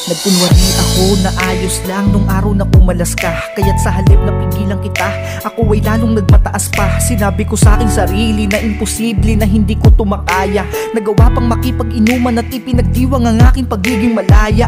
Nagkunwari ako na ayos lang nung araw na pumalas ka. Kaya't sa halip na pigilan kita, ako ay lalong nagmataas pa. Sinabi ko sa aking sarili na imposible na hindi ko tumakaya. Nagawa pang makipag-inuman at ipinagdiwang ang aking pagiging malaya.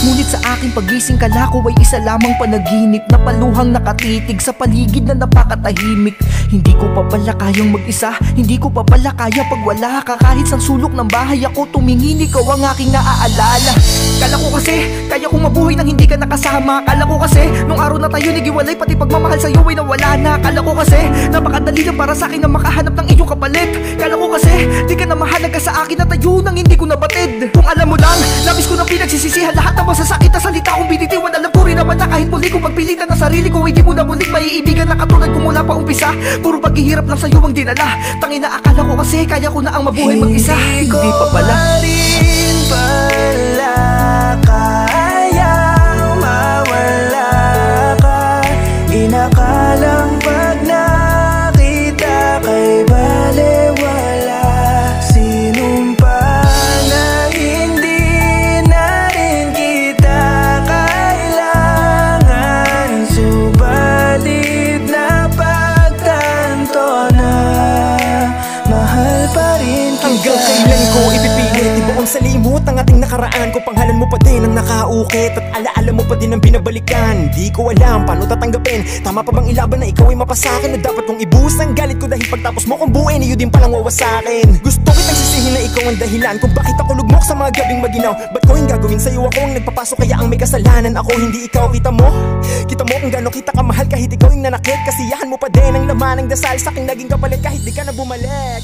Ngunit sa aking pagising kala ko ay isa lamang panaginip na paluhang nakatitig sa paligid na napakatahimik. Hindi ko pa pala kayang mag-isa, hindi ko pa pala kaya pag wala ka. Kahit sa sulok ng bahay ako tumingin, ikaw ang aking naaalala. Kala ko kasi kaya kong mabuhay nang hindi ka nakasama. Kala ko kasi nung araw na tayo nagiwalay, pati pagmamahal sa'yo ay nawala na. Kala ko kasi napakadali lang para sa'kin na makahanap ng iyong kapalit. Kala ko kasi di ka na mahalaga sa akin na tayo nang hindi ko nabatid. Kung alam mo lang, labis ko na pinagsisisihan lahat ng masasakit na salita kong binitiwan. Alam ko rin naman na kahit muli kong pagpilitan ng sarili ko, hindi mo na muling maiibigan na katulad ko mula pa umpisa. Puro paghihirap lang sa'yo ang dinala. Tangina, akala ko kasi kaya ko na ang mabuhay mag-isa. Hindi pa pala. Pala kayang mawala ka. Inakalang pag nakita kay balewala. Sinumpa na hindi na rin kita kailangan. Subalit na pagtanto na mahal pa rin kita. Hanggang kailan ko ipipilit ibuong sa limot ang ating nakaraan. Kung panghalan mo pa din ang nakaukit at alaala mo pa din ang binabalikan. Di ko alam paano tatanggapin. Tama pa bang ilaban na ikaw ay mapasakin? O dapat kong ibuhos ang galit ko dahil pagtapos mo kong buuin, iyo din palang wawasakin. Gusto kitang sisihin na ikaw ang dahilan kung bakit ako lugmok sa mga gabing maginaw. Ba't ko yung gagawin sa'yo? Ako ang nagpapasok kaya ang may kasalanan. Ako hindi ikaw. Kita mo kung gano'n kita kamahal kahit ikaw yung nanakit. Kasiyahan mo pa din ang laman ng dasal sa aking naging kapalit kahit di ka na bumalik.